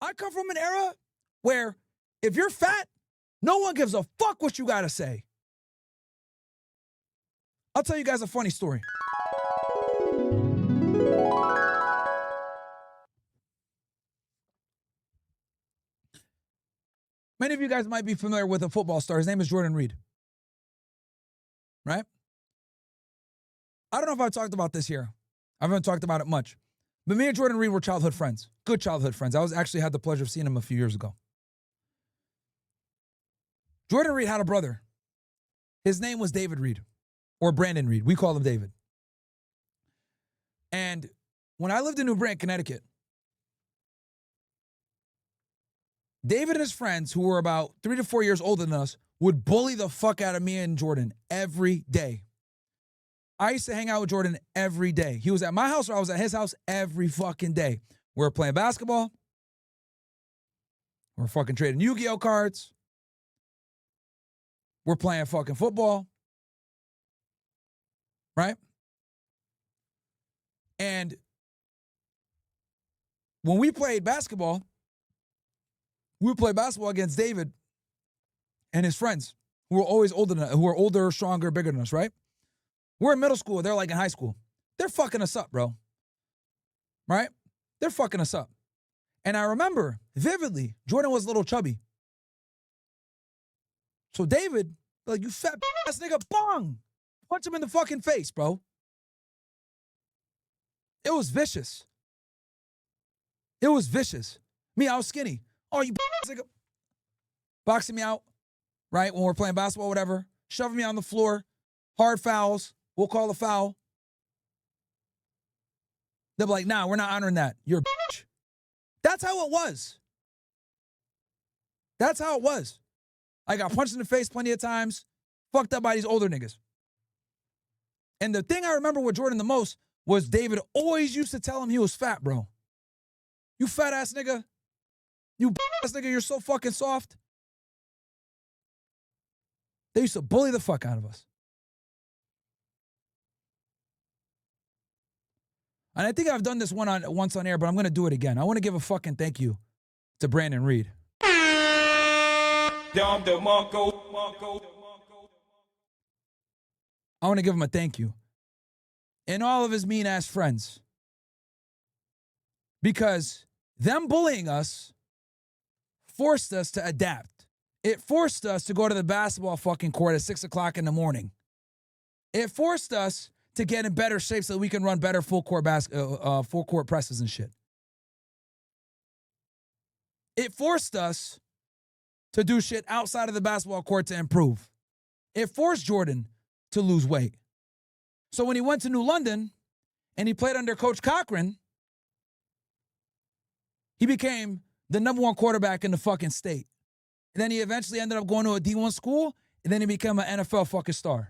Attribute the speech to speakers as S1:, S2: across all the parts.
S1: I come from an era where if you're fat, no one gives a fuck what you got to say. I'll tell you guys a funny story. Many of you guys might be familiar with a football star. His name is Jordan Reed. Right? I don't know if I've talked about this here. I haven't talked about it much. But me and Jordan Reed were childhood friends. Good childhood friends. I actually had the pleasure of seeing him a few years ago. Jordan Reed had a brother. His name was David Reed, or Brandon Reed. We call him David. And when I lived in New Britain, Connecticut, David and his friends, who were about 3 to 4 years older than us, would bully the fuck out of me and Jordan every day. I used to hang out with Jordan every day. He was at my house or I was at his house every fucking day. We were playing basketball. We're fucking trading Yu-Gi-Oh cards. We're playing fucking football. Right? And when we played basketball, we would play basketball against David and his friends who were always older than us, who were older, stronger, bigger than us, right? We're in middle school. They're like in high school. They're fucking us up, bro. Right? They're fucking us up. And I remember vividly, Jordan was a little chubby. So David, like, you fat ass nigga, bong! Punch him in the fucking face, bro. It was vicious. It was vicious. Me, I was skinny. Oh, you ass nigga. Boxing me out, right? When we're playing basketball, whatever. Shoving me on the floor. Hard fouls. We'll call a foul. They'll be like, nah, we're not honoring that. You're a bitch. That's how it was. That's how it was. I got punched in the face plenty of times. Fucked up by these older niggas. And the thing I remember with Jordan the most was David always used to tell him he was fat, bro. You fat ass nigga. You ass nigga, you're so fucking soft. They used to bully the fuck out of us. And I think I've done this once on air, but I'm going to do it again. I want to give a fucking thank you to Brandon Reed. I want to give him a thank you. And all of his mean-ass friends. Because them bullying us forced us to adapt. It forced us to go to the basketball fucking court at 6 o'clock in the morning. It forced us to get in better shape so that we can run better full court presses and shit. It forced us to do shit outside of the basketball court to improve. It forced Jordan to lose weight. So when he went to New London and he played under Coach Cochran, he became the #1 quarterback in the fucking state. And then he eventually ended up going to a D1 school, and then he became an NFL fucking star.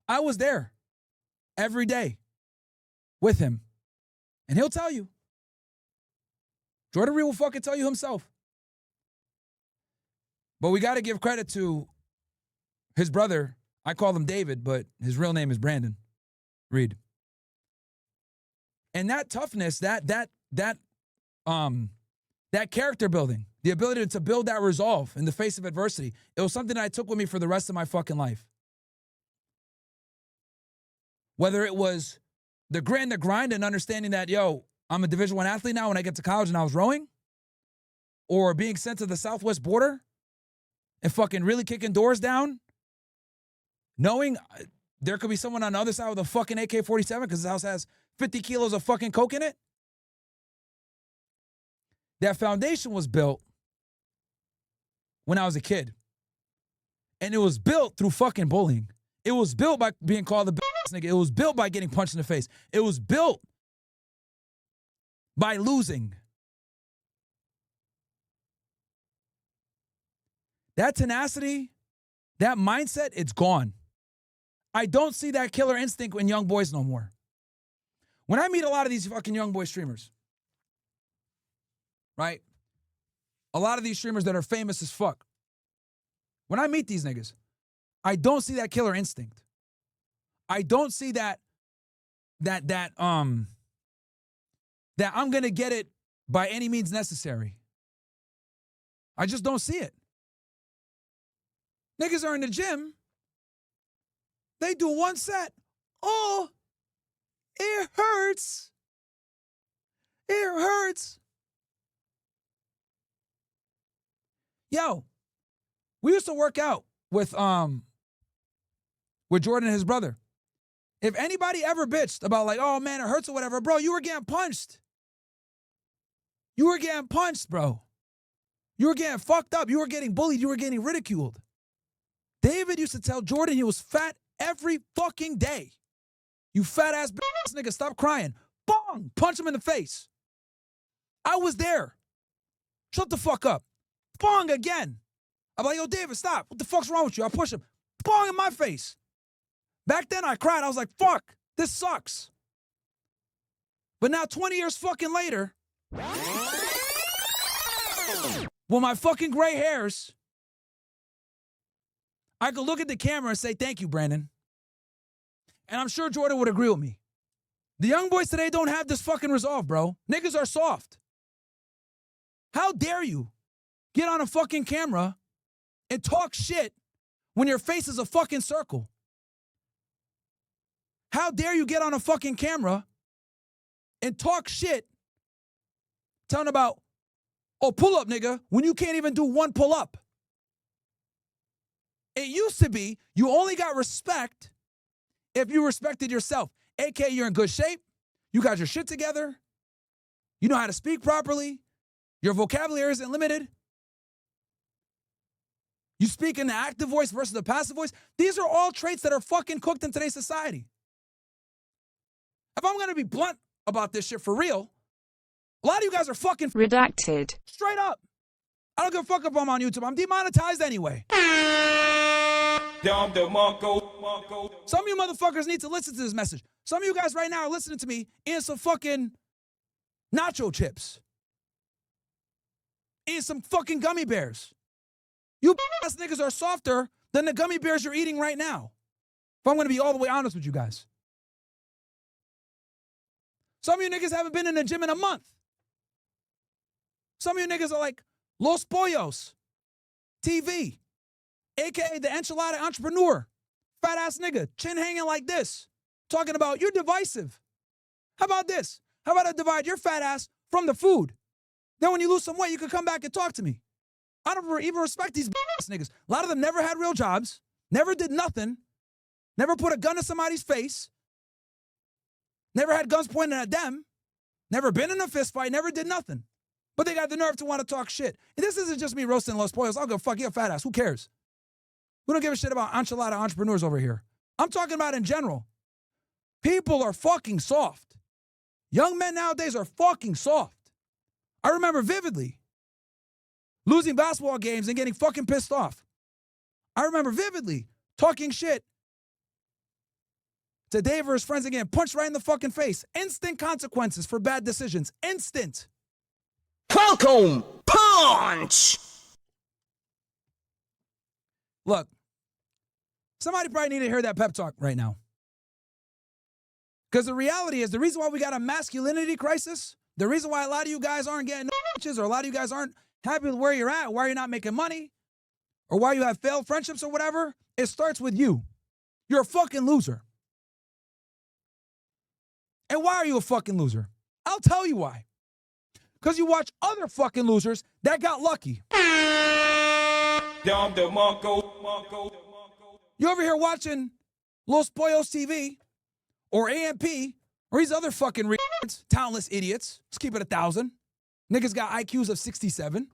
S1: I was there every day with him. And he'll tell you. Jordan Reed will fucking tell you himself. But we got to give credit to his brother. I call him David, but his real name is Brandon Reed. And that toughness, that character building, the ability to build that resolve in the face of adversity, it was something that I took with me for the rest of my fucking life. Whether it was the grit and the grind and understanding that, yo, I'm a Division I athlete now when I get to college and I was rowing, or being sent to the southwest border and fucking really kicking doors down, knowing there could be someone on the other side with a fucking AK-47 because his house has 50 kilos of fucking coke in it. That foundation was built when I was a kid. And it was built through fucking bullying. It was built by being called a ass nigga. It was built by getting punched in the face. It was built by losing. That tenacity, that mindset, it's gone. I don't see that killer instinct in young boys no more. When I meet a lot of these fucking young boy streamers, right? A lot of these streamers that are famous as fuck. When I meet these niggas, I don't see that killer instinct. I don't see that that I'm going to get it by any means necessary. I just don't see it. Niggas are in the gym. They do one set. Oh, it hurts. It hurts. Yo, we used to work out with Jordan and his brother. If anybody ever bitched about like, oh man, it hurts or whatever, bro, you were getting punched. You were getting punched, bro. You were getting fucked up. You were getting bullied. You were getting ridiculed. David used to tell Jordan he was fat every fucking day. You fat ass nigga, stop crying. Bong! Punch him in the face. I was there. Shut the fuck up. Bong again. I'm like, yo, David, stop. What the fuck's wrong with you? I push him. Bong in my face. Back then I cried. I was like, fuck, this sucks. But now 20 years fucking later, with my fucking gray hairs, I could look at the camera and say, thank you, Brandon. And I'm sure Jordan would agree with me. The young boys today don't have this fucking resolve, bro. Niggas are soft. How dare you get on a fucking camera and talk shit when your face is a fucking circle? How dare you get on a fucking camera and talk shit telling about, oh, pull up, nigga, when you can't even do one pull up? It used to be you only got respect if you respected yourself. AKA, you're in good shape. You got your shit together. You know how to speak properly. Your vocabulary isn't limited. You speak in the active voice versus the passive voice. These are all traits that are fucking cooked in today's society. If I'm going to be blunt about this shit for real, a lot of you guys are fucking
S2: redacted.
S1: Straight up. I don't give a fuck if I'm on YouTube. I'm demonetized anyway. Some of you motherfuckers need to listen to this message. Some of you guys right now are listening to me eating some fucking nacho chips. Eating some fucking gummy bears. You ass niggas are softer than the gummy bears you're eating right now. If I'm going to be all the way honest with you guys. Some of you niggas haven't been in the gym in a month. Some of you niggas are like Los Pollos TV, a.k.a. the enchilada entrepreneur. Fat ass nigga, chin hanging like this. Talking about you're divisive. How about this? How about I divide your fat ass from the food? Then when you lose some weight, you can come back and talk to me. I don't even respect these ass niggas. A lot of them never had real jobs, never did nothing, never put a gun to somebody's face, never had guns pointed at them, never been in a fist fight, never did nothing. But they got the nerve to want to talk shit. And this isn't just me roasting Los Pollos. I'll go fuck you, fat ass. Who cares? We don't give a shit about enchilada entrepreneurs over here. I'm talking about in general. People are fucking soft. Young men nowadays are fucking soft. I remember vividly losing basketball games and getting fucking pissed off. I remember vividly talking shit to Dave or his friends again, punched right in the fucking face. Instant consequences for bad decisions. Instant.
S3: Falcon punch!
S1: Look, somebody probably need to hear that pep talk right now. Because the reality is, the reason why we got a masculinity crisis, the reason why a lot of you guys aren't getting bitches, or a lot of you guys aren't happy with where you're at, why you're not making money, or why you have failed friendships or whatever, it starts with you. You're a fucking loser. And why are you a fucking loser? I'll tell you why. Because you watch other fucking losers that got lucky. You over here watching Los Pollos TV or AMP or these other fucking talentless idiots. Let's keep it 1,000. Niggas got IQs of 67.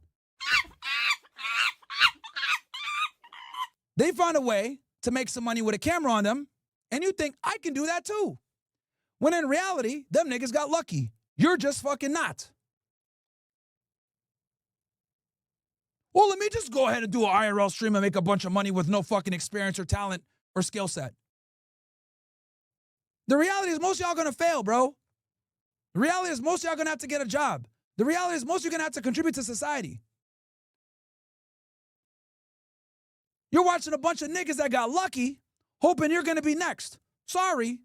S1: They find a way to make some money with a camera on them, and you think, I can do that too. When in reality, them niggas got lucky. You're just fucking not. Well, let me just go ahead and do an IRL stream and make a bunch of money with no fucking experience or talent or skill set. The reality is most of y'all gonna fail, bro. The reality is most of y'all gonna have to get a job. The reality is most of you gonna have to contribute to society. You're watching a bunch of niggas that got lucky, hoping you're gonna be next. Sorry.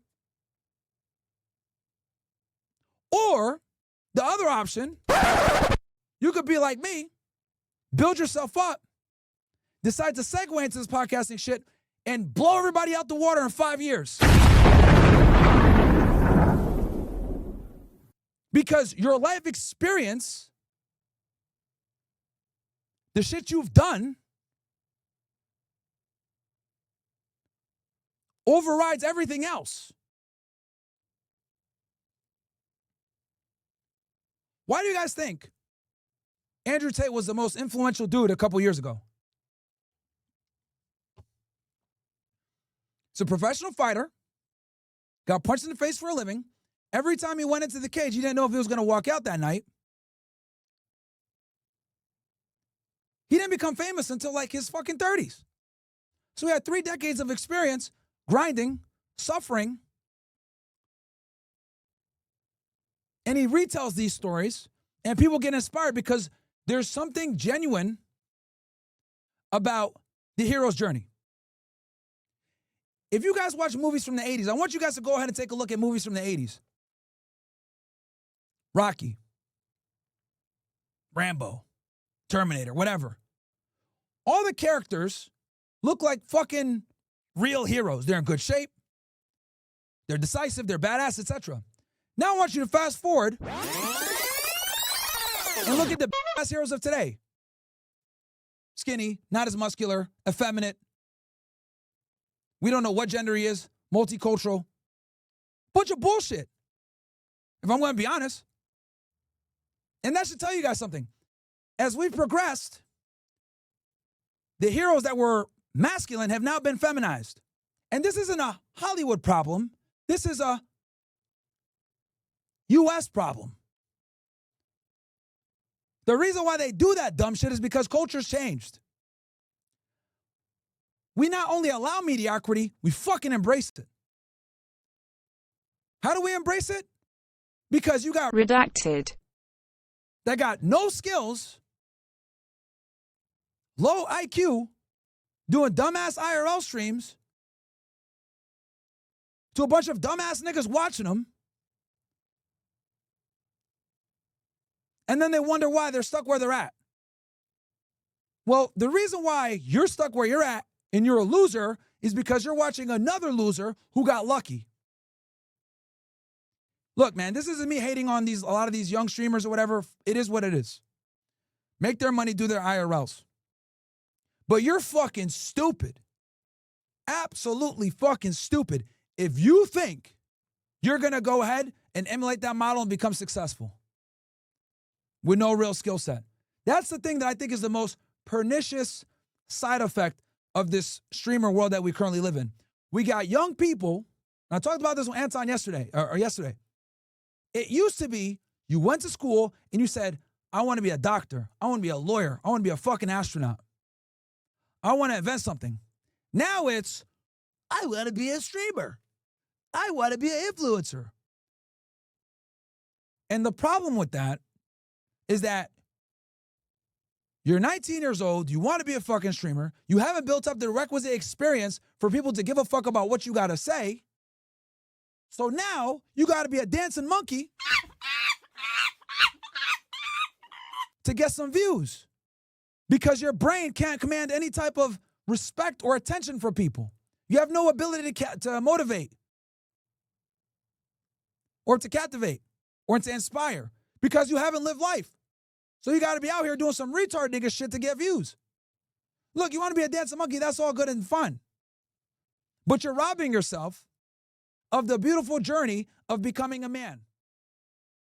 S1: Or The other option, you could be like me, build yourself up, decide to segue into this podcasting shit, and blow everybody out the water in 5 years. Because your life experience, the shit you've done, overrides everything else. Why do you guys think Andrew Tate was the most influential dude a couple years ago? He's a professional fighter, got punched in the face for a living. Every time he went into the cage, he didn't know if he was going to walk out that night. He didn't become famous until like his fucking 30s. So he had 3 decades of experience grinding, suffering. And he retells these stories, and people get inspired because there's something genuine about the hero's journey. If you guys watch movies from the 80s, I want you guys to go ahead and take a look at movies from the 80s. Rocky, Rambo, Terminator, whatever. All the characters look like fucking real heroes. They're in good shape. They're decisive. They're badass, etc. Now I want you to fast forward and look at the badass heroes of today. Skinny, not as muscular, effeminate. We don't know what gender he is, multicultural. Bunch of bullshit, if I'm going to be honest. And that should tell you guys something. As we've progressed, the heroes that were masculine have now been feminized. And this isn't a Hollywood problem. This is a U.S. problem. The reason why they do that dumb shit is because culture's changed. We not only allow mediocrity, we fucking embrace it. How do we embrace it? Because you got
S2: redacted
S1: that got no skills, low IQ, doing dumbass IRL streams to a bunch of dumbass niggas watching them. And then they wonder why they're stuck where they're at. Well, the reason why you're stuck where you're at and you're a loser is because you're watching another loser who got lucky. Look, man, this isn't me hating on a lot of these young streamers or whatever. It is what it is. Make their money, do their IRLs. But you're fucking stupid. Absolutely fucking stupid if you think you're going to go ahead and emulate that model and become successful with no real skill set. That's the thing that I think is the most pernicious side effect of this streamer world that we currently live in. We got young people, and I talked about this with Anton yesterday. It used to be you went to school and you said, I want to be a doctor. I want to be a lawyer. I want to be a fucking astronaut. I want to invent something. Now it's, I want to be a streamer. I want to be an influencer. And the problem with that is that you're 19 years old, you want to be a fucking streamer, you haven't built up the requisite experience for people to give a fuck about what you got to say. So now you got to be a dancing monkey to get some views because your brain can't command any type of respect or attention from people. You have no ability to motivate or to captivate or to inspire because you haven't lived life. So you got to be out here doing some retard nigga shit to get views. Look, you want to be a dancing monkey, that's all good and fun. But you're robbing yourself of the beautiful journey of becoming a man.